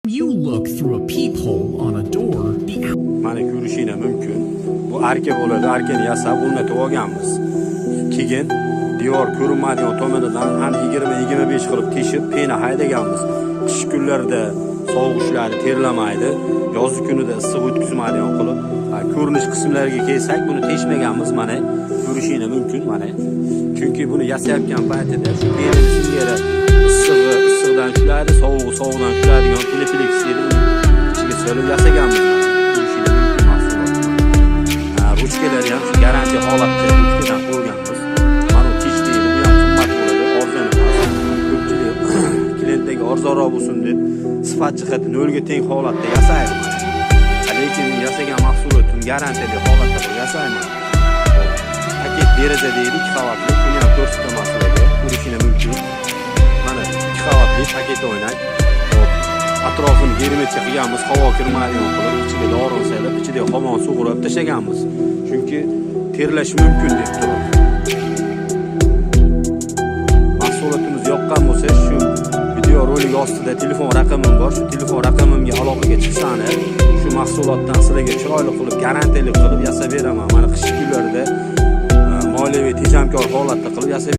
You look through a peephole on a door. Mana ko'rishinglar mumkin. Bu arka bo'ladi. Arkani yasab o'rnatib olganmiz. Keyin devor ko'rinmaydigan tomonidan ham 20-25 qilib teshib, pena haydaganmiz. Qish kunlarida sovuq ushlari terlamaydi, yoz kunida issiq o'tkazmaydigan qilib, ko'rinish qismlariga kelsak, buni teshmaganmiz. Mana ko'rishinglar mumkin mana. Chunki buni yasayotgan paytida shu penaning singari issiqdan ushlaydi, sovuqdan ushlaydigan telefleksiyani ichiga solib yasaganmiz. Ruchkalari ham shu garantiya holatda ruchkadan qo'yganmiz. Mana tish deydi, bu ham qimmat bo'ladi, arzon emas. Ko'pchilik klientlarga arzonroq bo'lsin deb sifat jihati nolga teng holatda yasaydi. Lekin men yasagan mahsulotim garantiyali holatda yasayman. Paket deraza deydi, 2 qavatli, buni ham ko'rsatmaslarga ko'rishinglar mumkin. Mana 2 qavatli paket o'ynaydi. Atrofini germetik qilganmiz, havo kirmaydigan qilib, ichiga doron solib, ichida hamon sug'urib tashlaganmiz. Chunki terlash mumkin deb turib. Mahsulotimiz yoqqan bo'lsa, shu video rolik ostida telefon raqamim bor. Shu telefon raqamimga aloqaga chiqsangiz, shu mahsulotdan sizlarga chiroyli qilib, garantiyali qilib yasab beraman. Mana qish kunlarida moliyaviy tejamkor holatda qilib yasab